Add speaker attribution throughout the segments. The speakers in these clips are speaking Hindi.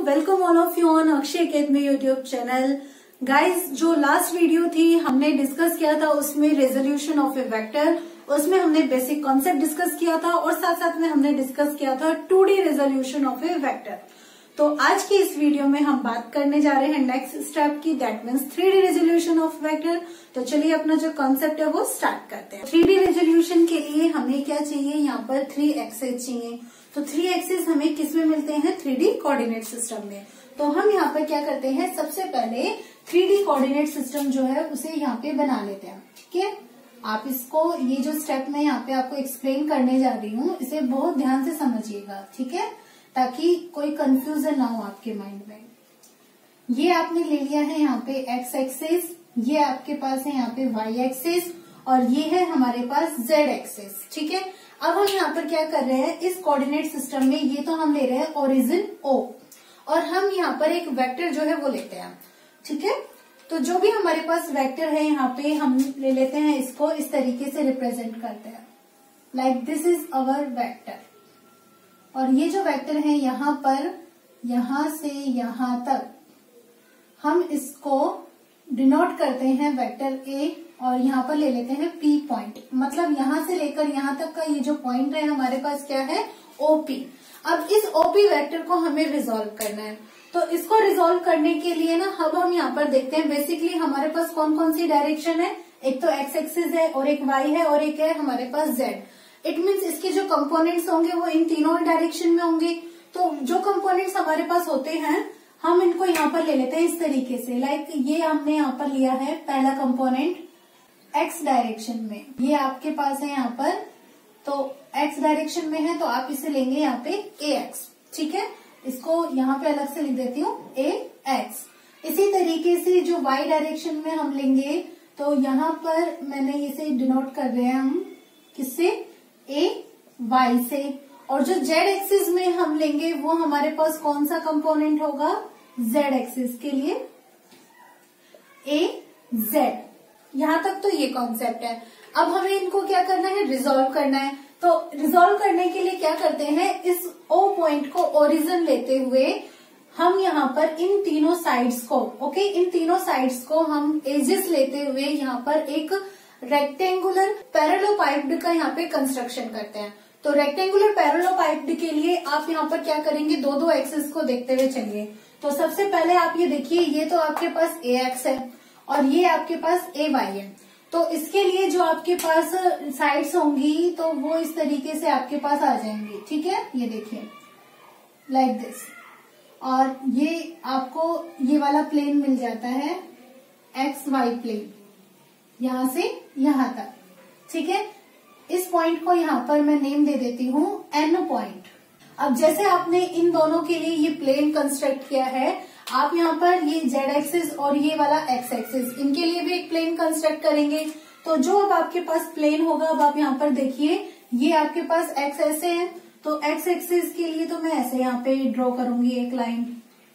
Speaker 1: Welcome all of you on Akshay academy YouTube channel. Guys, जो लास्ट वीडियो थी हमने डिस्कस किया था उसमें रेजोल्यूशन ऑफ ए वेक्टर, उसमें हमने बेसिक कॉन्सेप्ट डिस्कस किया था और साथ साथ में हमने डिस्कस किया था 2D resolution of A vector. तो आज की इस वीडियो में हम बात करने जा रहे हैं नेक्स्ट स्टेप की, that means 3D resolution of vector. तो चलिए अपना जो कॉन्सेप्ट है वो स्टार्ट करते हैं। 3D रेजोल्यूशन के लिए हमें क्या चाहिए, यहाँ पर 3 एक्सेस चाहिए। तो 3 एक्सेस हमें किस में मिलते हैं, 3D कोऑर्डिनेट सिस्टम में। तो हम यहाँ पर क्या करते हैं, सबसे पहले 3D कोऑर्डिनेट सिस्टम जो है उसे यहाँ पे बना लेते हैं। ठीक है, आप इसको, ये जो स्टेप मैं यहाँ पे आपको एक्सप्लेन करने जा रही हूँ, इसे बहुत ध्यान से समझिएगा, ठीक है, ताकि कोई कंफ्यूजन ना हो आपके माइंड में। ये आपने ले लिया है यहाँ पे एक्स एक्सिस, ये आपके पास है यहाँ पे वाई एक्सिस और ये है हमारे पास जेड एक्सिस। ठीक है, अब हम यहाँ पर क्या कर रहे हैं, इस कोऑर्डिनेट सिस्टम में ये तो हम ले रहे हैं ओरिजिन O और हम यहाँ पर एक वेक्टर जो है वो लेते हैं। ठीक है, तो जो भी हमारे पास वेक्टर है यहाँ पे हम ले लेते हैं, इसको इस तरीके से रिप्रेजेंट करते हैं, like this is our vector. और ये जो वेक्टर है यहाँ पर, यहां से यहां तक हम इसको डिनोट करते हैं वेक्टर A और यहाँ पर ले लेते हैं P पॉइंट, मतलब यहां से लेकर यहाँ तक का ये जो पॉइंट है हमारे पास क्या है, OP। अब इस OP वेक्टर को हमें रिजोल्व करना है। तो इसको रिजोल्व करने के लिए ना अब हम यहाँ पर देखते हैं बेसिकली हमारे पास कौन कौन सी डायरेक्शन है, एक तो एक्स एक्सिस है और एक वाई है और एक है हमारे पास जेड। इट मीन्स इसके जो कंपोनेंट्स होंगे वो इन तीनों डायरेक्शन में होंगे। तो जो कंपोनेंट्स हमारे पास होते हैं हम इनको यहाँ पर ले लेते हैं इस तरीके से, लाइक ये हमने यहाँ पर लिया है पहला कंपोनेंट एक्स डायरेक्शन में, ये आपके पास है यहाँ पर, तो एक्स डायरेक्शन में है तो आप इसे लेंगे यहाँ पे AX। ठीक है, इसको यहाँ पे अलग से लिख देती हूँ AX। इसी तरीके से जो y डायरेक्शन में हम लेंगे तो यहाँ पर मैंने इसे डिनोट कर रहे हैं हम किससे, AY से। और जो z एक्सिस में हम लेंगे वो हमारे पास कौन सा कंपोनेंट होगा, z एक्सिस के लिए AZ। यहाँ तक तो ये कॉन्सेप्ट है। अब हमें इनको क्या करना है, रिजोल्व करना है। तो रिजोल्व करने के लिए क्या करते हैं, इस O पॉइंट को ओरिजिन लेते हुए हम यहाँ पर इन तीनों साइड्स को, ओके, इन तीनों साइड्स को हम एजेस लेते हुए यहाँ पर एक रेक्टेंगुलर पैरेललोपाइप्ड का यहाँ पे कंस्ट्रक्शन करते हैं। तो रेक्टेंगुलर पैरेललोपाइप्ड के लिए आप यहाँ पर क्या करेंगे, दो एक्सिस को देखते हुए चलिए। तो सबसे पहले आप ये देखिए, ये तो आपके पास AX है और ये आपके पास AY है। तो इसके लिए जो आपके पास साइड्स होंगी तो वो इस तरीके से आपके पास आ जाएंगी। ठीक है, ये देखिए लाइक दिस, और ये आपको ये वाला प्लेन मिल जाता है XY प्लेन, यहां से यहां तक। ठीक है, इस पॉइंट को यहाँ पर मैं नेम दे देती हूँ N पॉइंट। अब जैसे आपने इन दोनों के लिए ये प्लेन कंस्ट्रक्ट किया है, आप यहाँ पर ये Z एक्सिस और ये वाला X एक्सिस, इनके लिए भी एक प्लेन कंस्ट्रक्ट करेंगे। तो जो अब आपके पास प्लेन होगा, अब आप यहाँ पर देखिए, ये आपके पास X ऐसे है, तो X एक्सिस के लिए तो मैं ऐसे यहाँ पे ड्रॉ करूंगी एक लाइन।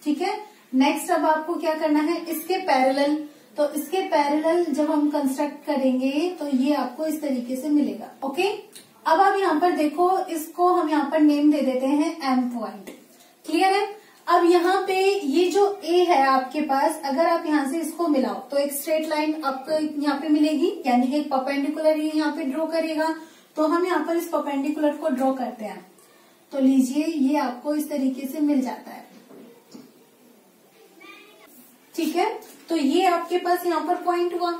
Speaker 1: ठीक है, नेक्स्ट अब आपको क्या करना है, इसके पैरेलल, तो इसके पैरेलल जब हम कंस्ट्रक्ट करेंगे तो ये आपको इस तरीके से मिलेगा। ओके, अब आप यहाँ पर देखो, इसको हम यहाँ पर नेम दे देते हैं M पॉइंट। क्लियर है। अब यहाँ पे ये जो A है आपके पास, अगर आप यहाँ से इसको मिलाओ तो एक स्ट्रेट लाइन आपको यहाँ पे मिलेगी, यानी कि एक परपेंडिकुलर ये यहाँ पे ड्रॉ करेगा। तो हम यहाँ पर इस परपेंडिकुलर को ड्रॉ करते हैं, तो लीजिए ये आपको इस तरीके से मिल जाता है। ठीक है, तो ये आपके पास यहाँ पर पॉइंट हुआ।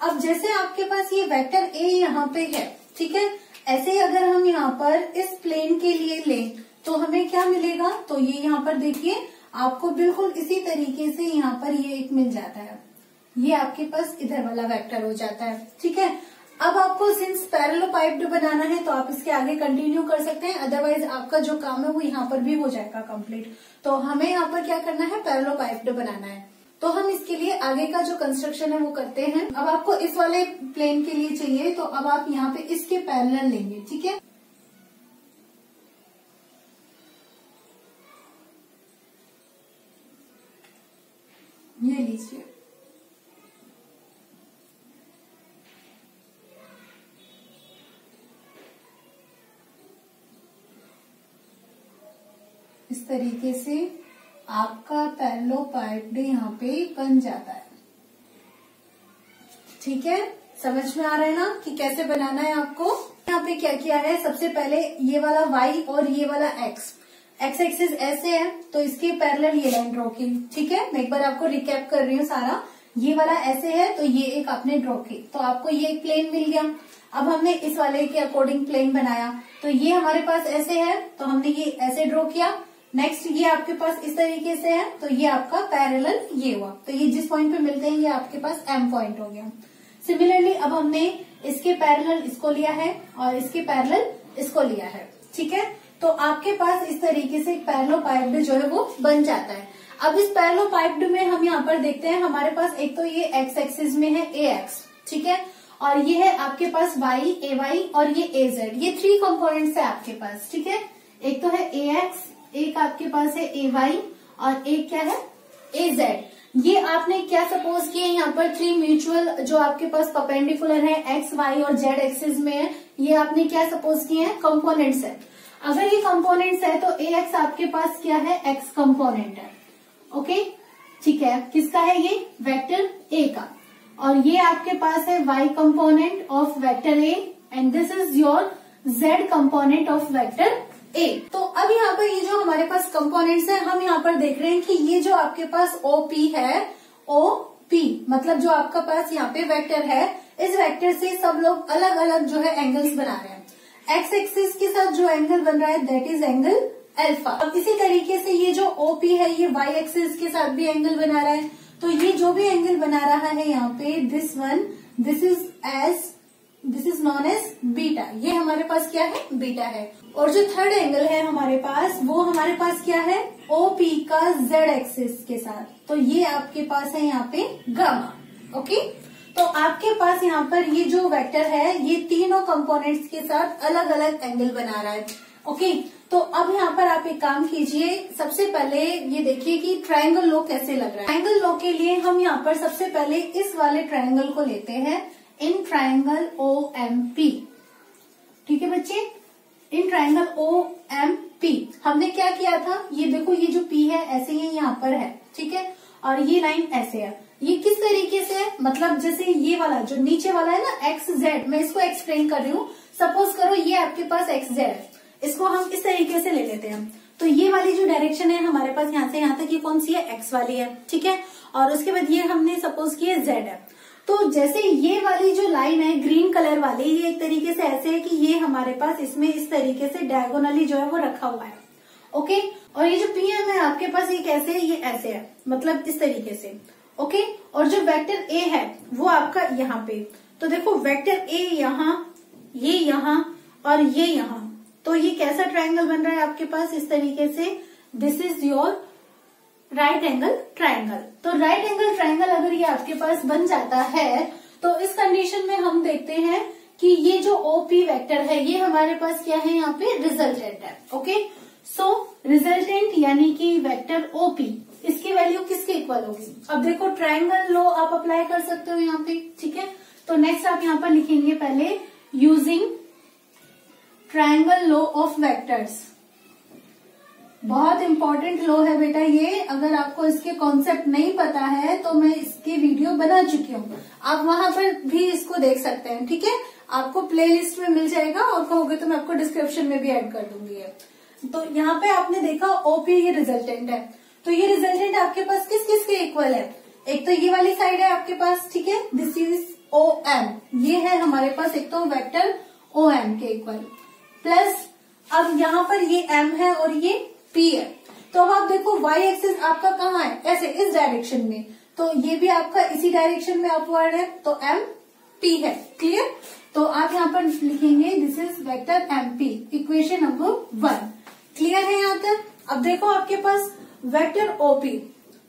Speaker 1: अब जैसे आपके पास ये वेक्टर A यहाँ पे है, ठीक है, ऐसे ही अगर हम यहाँ पर इस प्लेन के लिए लें तो हमें क्या मिलेगा, तो ये यहाँ पर देखिए आपको बिल्कुल इसी तरीके से यहाँ पर ये एक मिल जाता है, ये आपके पास इधर वाला वेक्टर हो जाता है। ठीक है, अब आपको सिंस पैरेललोपाइप्ड बनाना है तो आप इसके आगे कंटिन्यू कर सकते हैं, अदरवाइज आपका जो काम है वो यहाँ पर भी हो जाएगा कंप्लीट। तो हमें यहाँ पर क्या करना है, पैरेललोपाइप्ड बनाना है। तो हम इसके लिए आगे का जो कंस्ट्रक्शन है वो करते हैं। अब आपको इस वाले प्लेन के लिए चाहिए, तो अब आप यहाँ पे इसके पैरेलल लेंगे। ठीक है, ये लीजिए, इस तरीके से आपका पैरेललोपाइड यहाँ पे बन जाता है। ठीक है, समझ में आ रहा है ना कि कैसे बनाना है आपको। यहाँ पे क्या किया है, सबसे पहले ये वाला y और ये वाला x एक्सिस ऐसे है तो इसके पैरेलल ये लाइन ड्रॉ की। ठीक है, मैं एक बार आपको रिकैप कर रही हूँ सारा। ये वाला ऐसे है तो ये एक आपने ड्रॉ की, तो आपको ये एक प्लेन मिल गया। अब हमने इस वाले के अकॉर्डिंग प्लेन बनाया, तो ये हमारे पास ऐसे है तो हमने ये ऐसे ड्रॉ किया। नेक्स्ट ये आपके पास इस तरीके से है तो ये आपका पैरेलल ये हुआ, तो ये जिस पॉइंट पे मिलते हैं ये आपके पास M पॉइंट हो गया। सिमिलरली अब हमने इसके पैरेलल इसको लिया है और इसके पैरेलल इसको लिया है। ठीक है, तो आपके पास इस तरीके से एक पैरेललोपाइड जो है वो बन जाता है। अब इस पैरेललोपाइड में हम यहाँ पर देखते हैं हमारे पास एक तो ये x एक्सिस में है ax, ठीक है, और ये है आपके पास y ay और ये az, ये 3 कंपोनेंट्स है आपके पास। ठीक है, एक तो है ax, एक आपके पास है ay और एक क्या है az। ये आपने क्या सपोज किए, यहाँ पर 3 म्यूचुअल जो आपके पास परपेंडिकुलर है x y और z एक्सिस में है, ये आपने क्या सपोज किए हैं, कंपोनेंट्स है। अगर ये कंपोनेंट्स है तो ax आपके पास क्या है, x कंपोनेंट है। ओके, ठीक है, किसका है ये, वेक्टर a का, और ये आपके पास है y component of vector a and this is your z component of vector a। तो अब यहाँ पर ये जो हमारे पास कंपोनेंट्स है, हम यहाँ पर देख रहे हैं कि ये जो आपके पास OP है, OP मतलब जो आपका पास यहाँ पे वेक्टर है, इस वेक्टर से सब लोग अलग अलग जो है एंगल्स बना रहे हैं। एक्स एक्सिस के साथ जो एंगल बन रहा है दैट इज एंगल अल्फा। अब इसी तरीके से ये जो OP है ये y एक्सिस के साथ भी एंगल बना रहा है, तो ये जो भी एंगल बना रहा है यहाँ पे this one, this is known as beta. ये हमारे पास क्या है, बीटा है। और जो थर्ड एंगल है हमारे पास, वो हमारे पास क्या है, OP का z एक्सिस के साथ, तो ये आपके पास है यहाँ पे गामा। ओके, तो आपके पास यहाँ पर ये जो वेक्टर है ये तीनों कंपोनेंट्स के साथ अलग अलग एंगल बना रहा है। ओके, तो अब यहाँ पर आप एक काम कीजिए, सबसे पहले ये देखिए कि ट्रायंगल लो कैसे लग रहा है। ट्रायंगल लो के लिए हम यहाँ पर सबसे पहले इस वाले ट्रायंगल को लेते हैं, इन ट्रायंगल OMP। ठीक है बच्चे, इन ट्रायंगल OMP हमने क्या किया था, ये देखो ये जो P है ऐसे ही यहाँ पर है, ठीक है, और ये लाइन ऐसे है। ये किस तरीके से है, मतलब जैसे ये वाला जो नीचे वाला है ना XZ, मैं इसको एक्सप्लेन कर रही हूँ। सपोज करो ये आपके पास XZ है, इसको हम इस तरीके से ले लेते हैं, तो ये वाली जो डायरेक्शन है हमारे पास यहाँ से यहाँ तक, ये कौन सी है, X वाली है। ठीक है, और उसके बाद ये हमने सपोज किया Z है, तो जैसे ये वाली जो लाइन है ग्रीन कलर वाली, ये एक तरीके से ऐसे है कि ये हमारे पास इसमें इस तरीके से डायगोनली जो है वो रखा हुआ है। ओके, और ये जो PM है आपके पास ये कैसे है, ये ऐसे है, मतलब इस तरीके से। ओके, और जो वेक्टर A है वो आपका यहाँ पे, तो देखो वेक्टर A यहाँ, ये यहाँ और ये यहाँ, तो ये कैसा ट्रायंगल बन रहा है आपके पास, इस तरीके से। This is your right angle triangle. तो राइट एंगल ट्रायंगल अगर ये आपके पास बन जाता है तो इस कंडीशन में हम देखते हैं कि ये जो OP वेक्टर है ये हमारे पास क्या है, यहाँ पे रिजल्टेंट है। ओके, सो रिजल्टेंट यानी कि वेक्टर OP, इसकी वैल्यू किसके इक्वल होगी। अब देखो ट्रायंगल लॉ आप अप्लाई कर सकते हो यहाँ पे। ठीक है, तो नेक्स्ट आप यहाँ पर लिखेंगे पहले using triangle law of vectors. बहुत इंपॉर्टेंट लॉ है बेटा ये, अगर आपको इसके कॉन्सेप्ट नहीं पता है तो मैं इसकी वीडियो बना चुकी हूँ, आप वहां पर भी इसको देख सकते हैं। ठीक है, आपको प्लेलिस्ट में मिल जाएगा, और कहोगे तो मैं आपको डिस्क्रिप्शन में भी ऐड कर दूंगी। तो यहाँ पे आपने देखा OP ये रिजल्टेंट है, तो ये रिजल्टेंट आपके पास किस किस के इक्वल है, एक तो ये वाली साइड है आपके पास, ठीक है, दिस इज OM, ये है हमारे पास एक तो वेक्टर OM के इक्वल, प्लस अब यहाँ पर ये M है और ये P है। तो अब आप देखो y एक्सिस आपका कहाँ है, ऐसे इस डायरेक्शन में, तो ये भी आपका इसी डायरेक्शन में अपवर्ड है, तो MP है। क्लियर, तो आप यहाँ पर लिखेंगे this is vector MP, equation number 1। Clear है यहाँ तक। अब देखो आपके पास वेक्टर OP,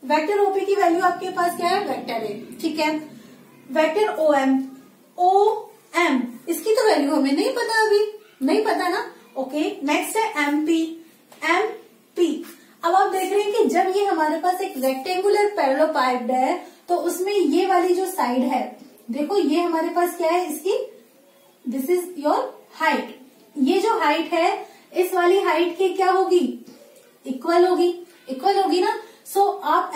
Speaker 1: वेक्टर OP की वैल्यू आपके पास क्या है, वेक्टर A। ठीक है, वेक्टर OM इसकी तो वैल्यू हमें नहीं पता, अभी नहीं पता ना। ओके, नेक्स्ट है MP। अब आप देख रहे हैं कि जब ये हमारे पास एक रेक्टेंगुलर पैरेललोपाइड है तो उसमें ये वाली जो साइड है, देखो ये हमारे पास क्या है, इसकी दिस इज योर हाइट। ये जो हाइट है इस वाली हाइट की क्या होगी, इक्वल होगी, इक्वल होगी ना।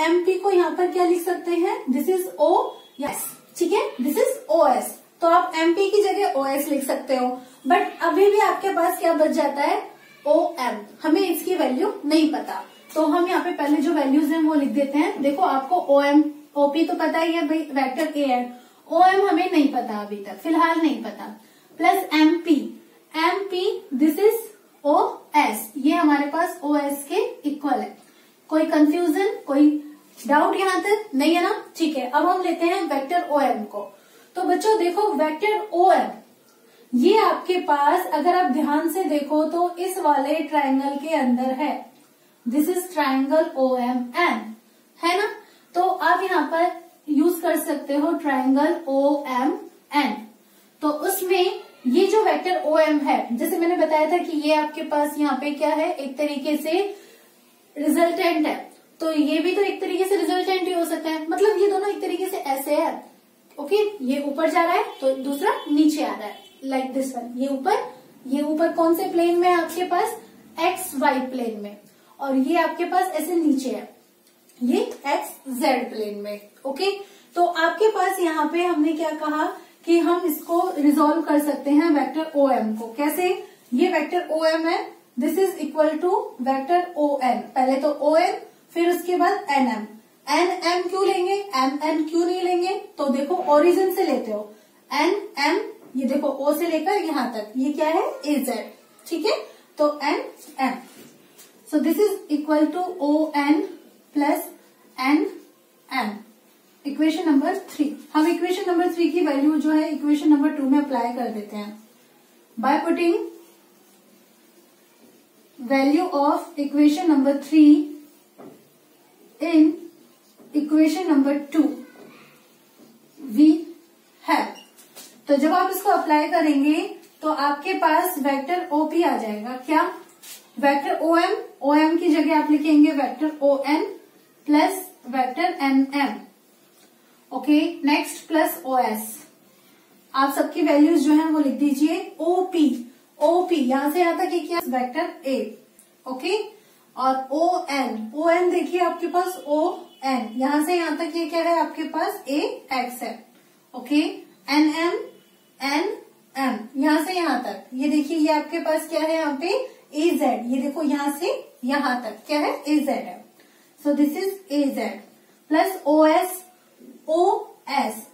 Speaker 1: MP को यहाँ पर क्या लिख सकते हैं, दिस इज O, यस, ठीक है, दिस इज OS। तो आप MP की जगह OS लिख सकते हो, बट अभी भी आपके पास क्या बच जाता है, OM। हमें इसकी वैल्यू नहीं पता, तो हम यहाँ पे पहले जो वैल्यूज हैं वो लिख देते हैं। देखो आपको OM OP तो पता ही है भाई, वेक्टर A है, OM हमें नहीं पता अभी तक, फिलहाल नहीं पता, plus MP this is OS, ये हमारे पास OS के इक्वल है। कोई कंफ्यूजन, कोई डाउट यहाँ तक नहीं है ना, ठीक है। अब हम लेते हैं वेक्टर OM को। तो बच्चों देखो वेक्टर OM ये आपके पास अगर आप ध्यान से देखो तो इस वाले ट्रायंगल के अंदर है, दिस इज ट्रायंगल OMN, है ना। तो आप यहाँ पर यूज कर सकते हो ट्रायंगल OMN। तो उसमें ये जो वेक्टर OM है, जैसे मैंने बताया था कि ये आपके पास यहाँ पे क्या है, एक तरीके से रिजल्टेंट है, तो ये भी तो एक तरीके से रिजल्टेंट ही हो सकता है, मतलब ये दोनों एक तरीके से ऐसे है, ओके। ये ऊपर जा रहा है तो दूसरा नीचे आ रहा है, लाइक दिस वन। ये ऊपर कौन से प्लेन में है आपके पास, XY प्लेन में, और ये आपके पास ऐसे नीचे है, ये XZ प्लेन में, ओके। तो आपके पास यहाँ पे हमने क्या कहा कि हम इसको रिजोल्व कर सकते हैं वेक्टर OM को। कैसे, ये वेक्टर OM है, this is equal to vector ON, पहले तो ON फिर उसके बाद NM क्यों लेंगे, MN क्यों नहीं लेंगे, तो देखो ओरिजिन से लेते हो, NM, ये देखो O से लेकर यहाँ तक, ये क्या है AZ, ठीक है, तो NM, so this is equal to ON plus NM, equation number 3। हम इक्वेशन नंबर 3 की वैल्यू जो है इक्वेशन नंबर 2 में अप्लाई कर देते हैं by putting value of equation number 3 in equation number 2 we have. तो जब आप इसको अप्लाई करेंगे तो आपके पास वेक्टर OP आ जाएगा, क्या, वेक्टर OM की जगह आप लिखेंगे vector ON plus vector NM, okay. Next plus OS, आप सबकी वैल्यूज जो है वो लिख दीजिए। OP यहां से यहां तक ये क्या, वेक्टर A, ओके। और ON देखिए आपके पास ON, यहां से यहां तक ये क्या है आपके पास AX है, ओके। NM यहां से यहां तक, ये देखिए ये आपके पास क्या है यहाँ पे AZ, ये देखो यहां से यहां तक क्या है AZ है, सो this is AZ plus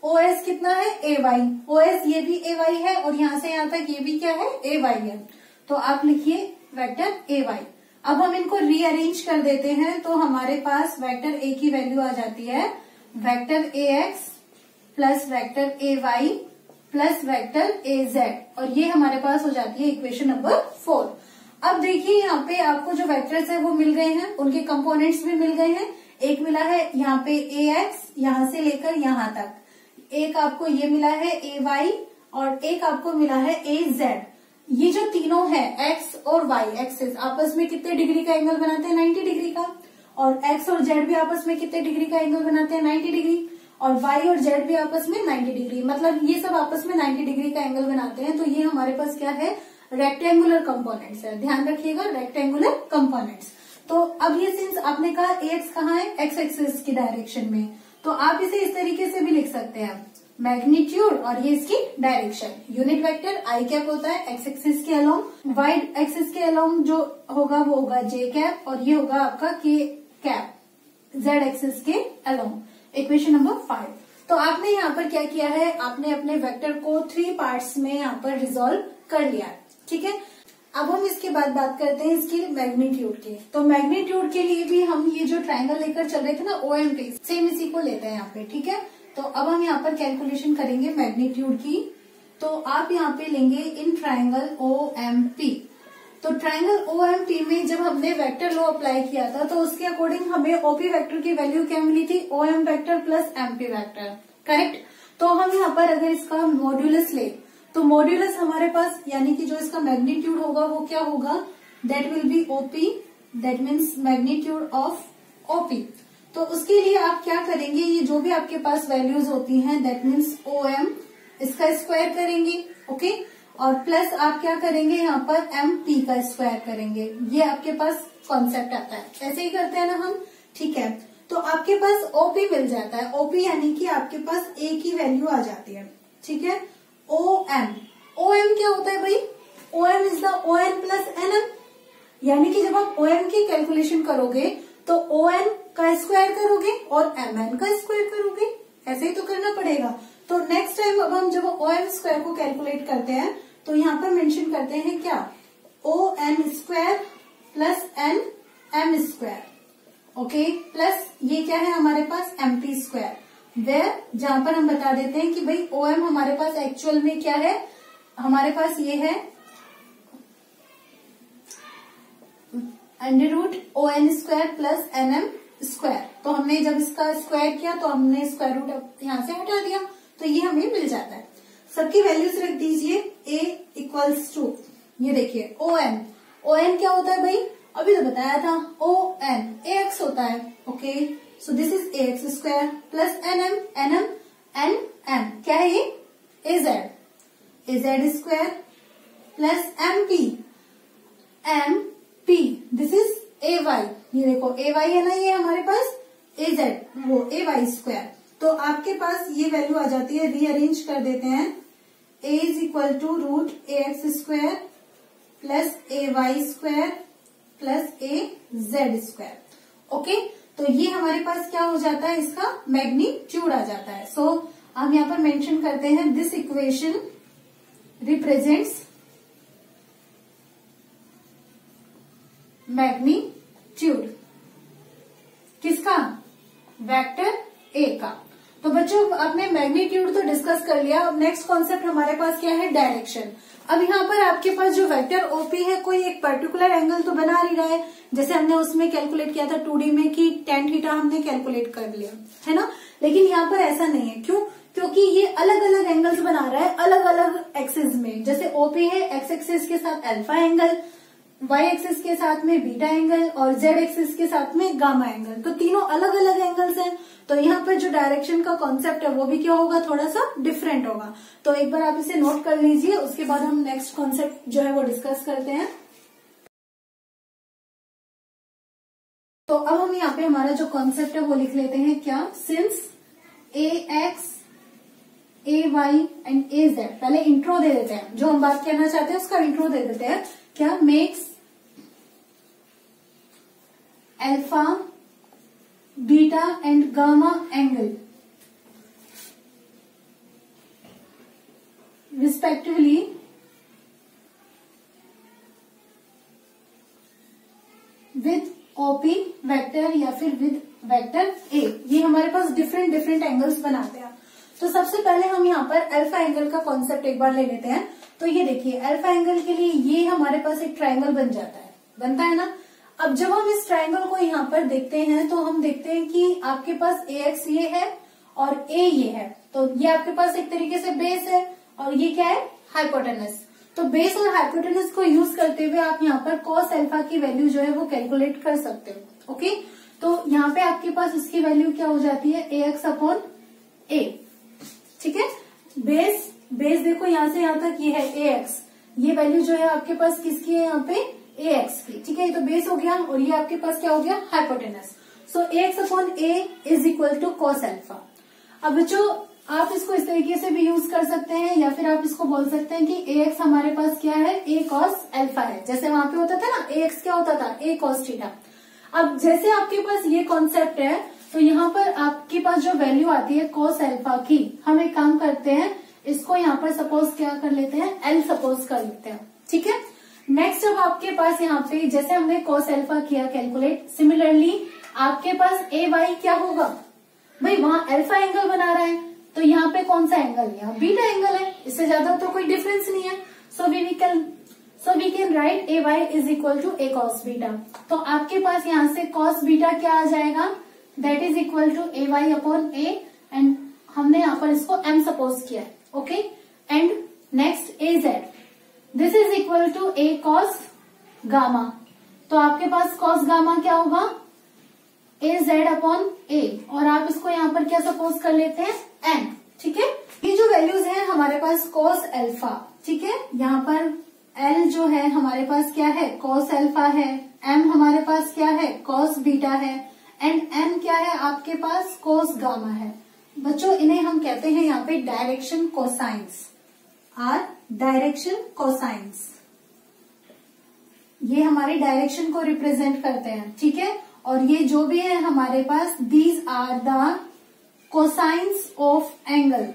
Speaker 1: OS कितना है AY, OS ये भी AY है और यहां से यहां तक ये भी क्या है AY है, तो आप लिखिए वेक्टर AY। अब हम इनको रीअरेंज कर देते हैं तो हमारे पास वेक्टर A की वैल्यू आ जाती है vector AX plus vector AY plus vector AZ, और ये हमारे पास हो जाती है इक्वेशन नंबर 4। अब देखिए यहाँ पे आपको जो वेक्टर्स है वो मिल गए हैं, उनके कंपोनेंट्स भी मिल गए हैं। एक मिला है यहाँ पे AX यहां से लेकर यहां तक, एक आपको ये मिला है AY और एक आपको मिला है AZ। ये जो तीनों है X और Y एक्सिस आपस में कितने डिग्री का एंगल बनाते हैं, 90 डिग्री का, और X और Z भी आपस में कितने डिग्री का एंगल बनाते हैं, 90 डिग्री, और Y और Z भी आपस में 90 डिग्री, मतलब ये सब आपस में 90 डिग्री का एंगल बनाते हैं। तो ये हमारे पास क्या है, रेक्टेंगुलर कंपोनेंट्स है, ध्यान रखिएगा रेक्टेंगुलर कंपोनेंट्स। तो अब ये सिंस आपने कहा AX कहाँ है, X एक्सिस की डायरेक्शन में, तो आप इसे इस तरीके से भी लिख सकते हैं, मैग्नीट्यूड और ये इसकी डायरेक्शन, यूनिट वेक्टर आई कैप होता है X एक्सिस के अलोंग, Y एक्सिस के अलोंग जो होगा वो होगा J कैप, और ये होगा आपका K कैप Z एक्सिस के अलोंग, इक्वेशन नंबर 5। तो आपने यहाँ पर क्या किया है, आपने अपने वेक्टर को 3 पार्ट्स में यहाँ पर रिजोल्व कर लिया है, ठीक है। अब हम इसके बाद बात करते हैं इसकी मैग्नीट्यूड की। तो मैग्नीट्यूड के लिए भी हम ये जो ट्रायंगल लेकर चल रहे थे ना OMP, सेम इसी को लेते हैं यहाँ पे, ठीक है। तो अब हम यहाँ पर कैलकुलेशन करेंगे मैग्नीट्यूड की। तो आप यहाँ पे लेंगे इन ट्रायंगल OMP। तो ट्रायंगल OMP में जब हमने वेक्टर लॉ अप्लाई किया था तो उसके अकॉर्डिंग हमें OP वेक्टर की वैल्यू क्या मिली थी, OM vector plus MP vector, correct. तो हम यहाँ पर अगर इसका मॉड्यूलस ले तो मॉड्यूलस हमारे पास यानी कि जो इसका मैग्नीट्यूड होगा वो क्या होगा, that will be OP, that means magnitude of OP। तो उसके लिए आप क्या करेंगे, ये जो भी आपके पास वैल्यूज होती हैं दैट मीन्स OM इसका स्क्वायर करेंगे, ओके, और प्लस आप क्या करेंगे यहाँ पर MP का स्क्वायर करेंगे। ये आपके पास कॉन्सेप्ट आता है, ऐसे ही करते हैं ना हम, ठीक है। तो आपके पास ओपी मिल जाता है। ओपी यानी कि आपके पास ए की वैल्यू आ जाती है, ठीक है। ओ एम क्या होता है भाई? O M is the O N plus N M, यानी कि जब आप ओ एम की कैलकुलेशन करोगे तो ओ एन का स्क्वायर करोगे और एम एन का स्क्वायर करोगे, ऐसे ही तो करना पड़ेगा। तो नेक्स्ट टाइम अब हम जब ओ एम स्क्वायर को कैलकुलेट करते हैं तो यहाँ पर मेंशन करते हैं क्या? O N square plus N M square, okay, plus ये क्या है हमारे पास? M P square. वेयर जहां पर हम बता देते हैं कि भाई ओ एम हमारे पास एक्चुअल में क्या है, हमारे पास ये है under root O N square plus N M square. तो हमने जब इसका स्क्वायर किया तो हमने स्क्वायर रूट यहां से हटा दिया, तो ये हमें मिल जाता है। सबकी वैल्यूज रख दीजिए। ए इक्वल्स टू, ये देखिए ओ एन क्या होता है भाई? अभी तो बताया था, ओ एन ए एक्स होता है, okay. So this is A X square plus N M क्या है ये? A Z square plus M P this is A Y, ये देखो ए वाई है ना, ये हमारे पास ए जेड वो ए वाई स्क्वायर। तो आपके पास ये वैल्यू आ जाती है, रीअरेंज कर देते हैं। A is equal to root A X square plus A Y square plus A Z square, okay. तो ये हमारे पास क्या हो जाता है? इसका मैग्नीट्यूड आ जाता है। सो हम यहाँ पर मेंशन करते हैं दिस इक्वेशन रिप्रेजेंट्स मैग्नीट्यूड किसका? वेक्टर ए का। तो बच्चों आपने मैग्नीट्यूड तो डिस्कस कर लिया। अब नेक्स्ट कॉन्सेप्ट हमारे पास क्या है? डायरेक्शन। अब यहाँ पर आपके पास जो वेक्टर ओपी है कोई एक पर्टिकुलर एंगल तो बना नहीं रहा है, जैसे हमने उसमें कैलकुलेट किया था 2D में कि tan थीटा हमने कैलकुलेट कर लिया है ना। लेकिन यहाँ पर ऐसा नहीं है, क्यों? क्योंकि ये अलग अलग एंगल्स बना रहा है अलग अलग एक्सिस में। जैसे ओपी है एक्स एक्सिस के साथ अल्फा एंगल, वाई एक्सिस के साथ में बीटा एंगल और जेड एक्सिस के साथ में गामा एंगल। तो तीनों अलग अलग एंगल्स हैं। तो यहाँ पर जो डायरेक्शन का कॉन्सेप्ट है वो भी क्या होगा? थोड़ा सा डिफरेंट होगा। तो एक बार आप इसे नोट कर लीजिए, उसके बाद हम नेक्स्ट कॉन्सेप्ट जो है वो डिस्कस करते हैं। तो अब हम यहाँ पे हमारा जो कॉन्सेप्ट है वो लिख लेते हैं क्या? Since A X A Y and A Z, पहले इंट्रो दे देते हैं, जो हम बात कहना चाहते हैं उसका इंट्रो दे देते हैं। क्या? Makes alpha beta and gamma angle respectively with OP vector या फिर विद वेक्टर ए। ये हमारे पास डिफरेंट एंगल्स बनाते हैं। तो सबसे पहले हम यहाँ पर अल्फा एंगल का कॉन्सेप्ट एक बार ले लेते हैं। तो ये देखिए अल्फा एंगल के लिए ये हमारे पास एक ट्रायंगल बन जाता है, बनता है ना। अब जब हम इस ट्रायंगल को यहाँ पर देखते हैं तो हम देखते हैं कि आपके पास ए एक्स ये है और ए ये है। तो ये आपके पास एक तरीके से बेस है और ये क्या है? हाइपोटेनस। तो बेस और हाइपोटेनस को यूज करते हुए आप यहाँ पर कॉस अल्फा की वैल्यू जो है वो कैलकुलेट कर सकते हो, ओके। तो यहाँ पे आपके पास इसकी वैल्यू क्या हो जाती है? ए एक्स अपॉन ए, ठीक है। बेस देखो यहाँ से यहाँ तक ये है ए एक्स, ये वैल्यू जो है आपके पास किसकी है? यहाँ पे ए एक्स की, ठीक है। ये तो बेस हो गया और ये आपके पास क्या हो गया? Hypotenuse. So A X upon A is equal to cos alpha. अब बच्चों आप इसको इस तरीके से भी यूज कर सकते हैं या फिर आप इसको बोल सकते हैं कि ए एक्स हमारे पास क्या है? ए कॉस अल्फा है। जैसे वहां पे होता था ना ए एक्स क्या होता था? ए कॉस थीटा। अब जैसे आपके पास ये कॉन्सेप्ट है तो यहाँ पर आपके पास जो वैल्यू आती है कॉस अल्फा की, हम एक काम करते हैं, इसको यहाँ पर सपोज क्या कर लेते हैं? एल सपोज कर लेते हैं, ठीक है। नेक्स्ट अब आपके पास यहाँ पे जैसे हमने कॉस अल्फा किया कैलकुलेट, सिमिलरली आपके पास ए वाई क्या होगा? भाई वहां अल्फा एंगल बना रहा है तो यहाँ पे कौन सा एंगल? यहाँ बीटा एंगल है, इससे ज्यादा तो कोई डिफरेंस नहीं है। So we can write A Y is equal to A cos beta. तो आपके पास यहाँ से कॉस बीटा क्या आ जाएगा? That is equal to A Y upon A, and हमने यहाँ पर इसको एम सपोज किया है, okay. And next A Z, this is equal to A cos gamma. तो आपके पास कॉस गामा क्या होगा? ए जेड अपॉन ए, और आप इसको यहाँ पर क्या सपोज कर लेते हैं? एन, ठीक है। ये जो वैल्यूज हैं हमारे पास कॉस अल्फा, ठीक है। यहाँ पर एल जो है हमारे पास क्या है? कॉस अल्फा है। एम हमारे पास क्या है? कॉस बीटा है। एंड m क्या है आपके पास, कोस गामा है। बच्चों इन्हें हम कहते हैं यहाँ पे direction cosines, are direction cosines, ये हमारी डायरेक्शन को रिप्रेजेंट करते हैं, ठीक है। और ये जो भी है हमारे पास, these are the cosines of angle,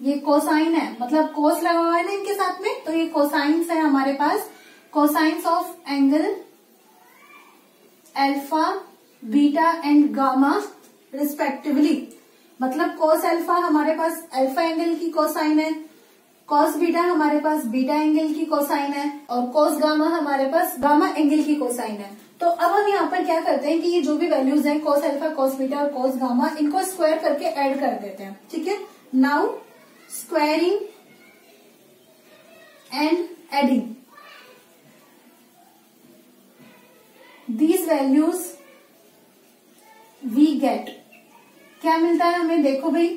Speaker 1: ये कोसाइन है, मतलब कोस लगा हुआ है ना इनके साथ में, तो ये कोसाइंस है हमारे पास, cosines of angle alpha, beta and gamma respectively. मतलब कोस अल्फा हमारे पास अल्फा एंगल की कोसाइन है, कॉस बीटा हमारे पास बीटा एंगल की कोसाइन है, और कोस गामा हमारे पास गामा एंगल की कोसाइन है। तो अब हम यहाँ पर क्या करते हैं कि ये जो भी वैल्यूज हैं, कोस अल्फा, कोस बीटा और कोस गामा, इनको स्क्वायर करके ऐड कर देते हैं, ठीक है। Now squaring and adding these values we get, क्या मिलता है हमें, देखो भाई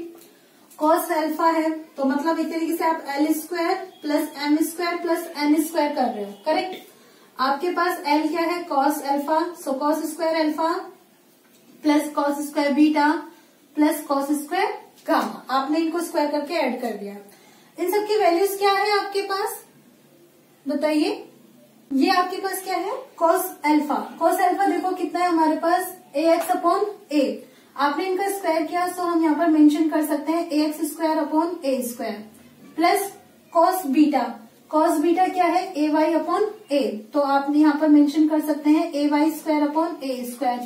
Speaker 1: कॉस अल्फा है तो मतलब एक तरीके से आप L square plus M square plus N square कर रहे हो, करेक्ट। आपके पास एल क्या है, cos alpha, so cos square alpha plus cos square beta plus cos square gamma, आपने इनको स्क्वायर करके ऐड कर दिया। इन सब की वैल्यूज क्या है आपके पास, बताइए। ये आपके पास क्या है, कॉस अल्फा, कॉस अल्फा देखो कितना है हमारे पास, ax अपॉन a, आपने इनका स्क्वायर किया, सो हम यहाँ पर मेंशन कर सकते हैं ax square upon a square, plus cos beta, cos beta क्या है, ay अपॉन a, तो आप यहाँ पर मेंशन कर सकते हैं ay square upon a square,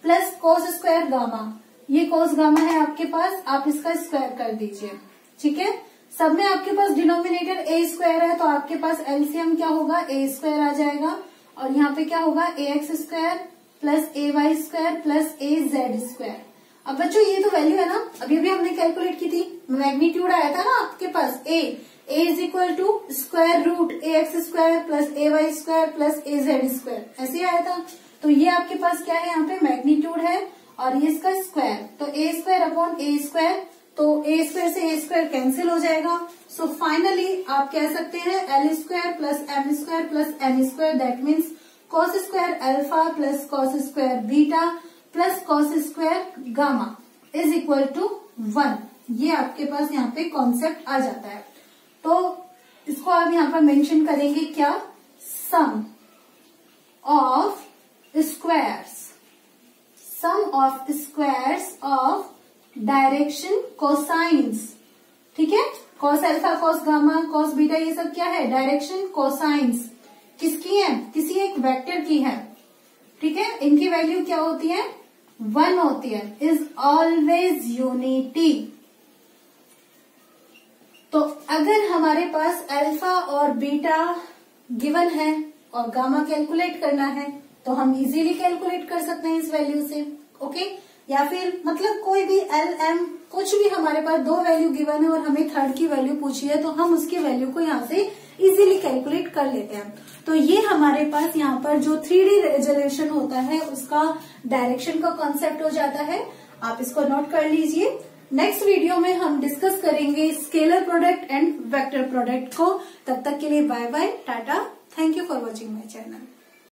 Speaker 1: plus cos square gamma, ये कॉस गामा है आपके पास, आप इसका स्क्वायर कर दीजिए, ठीक है। सब में आपके पास डिनोमिनेटर a स्क्वायर है, तो आपके पास एलसीएम क्या होगा, a स्क्वायर आ जाएगा, और यहाँ पे क्या होगा, ax square plus ay square plus az square. अब बच्चों ये तो वैल्यू है ना, अभी अभी हमने कैलकुलेट की थी, मैग्नीट्यूड आया था ना आपके पास, a is equal to square root ax square plus ay square plus az square, ऐसे आया था। तो ये आपके पास क्या है, यहाँ पे मैग्नीट्यूड है और ये इसका स्क्वायर, तो a square upon a square, तो a स्क्वायर से a स्क्वायर कैंसिल हो जाएगा। सो फाइनली आप कह सकते हैं L square plus M square plus N square, that means cos square alpha plus cos square beta plus cos square gamma is equal to 1। ये आपके पास यहाँ पे कॉन्सेप्ट आ जाता है। तो इसको आप यहाँ पर मेंशन करेंगे क्या, sum of squares, sum of squares of direction cosines, ठीक है। Cos alpha, cos gamma, cos beta, ये सब क्या है, डायरेक्शन कोसाइंस, किसकी है, किसी एक वेक्टर की है, ठीक है। इनकी वैल्यू क्या होती है, 1 होती है, इज ऑलवेज यूनिटी। तो अगर हमारे पास अल्फा और बीटा गिवन है और गामा कैलकुलेट करना है, तो हम इजीली कैलकुलेट कर सकते हैं इस वैल्यू से, ओके। या फिर मतलब कोई भी एल एम कुछ भी हमारे पास दो वैल्यू गिवन है और हमें थर्ड की वैल्यू पूछी है, तो हम उसकी वैल्यू को यहाँ से इजीली कैलकुलेट कर लेते हैं। तो ये हमारे पास यहाँ पर जो 3D रेजोल्यूशन होता है उसका डायरेक्शन का कॉन्सेप्ट हो जाता है, आप इसको नोट कर लीजिए। नेक्स्ट वीडियो में हम डिस्कस करेंगे scalar product and vector product को। तब तक के लिए bye bye, tata, thank you for watching my channel.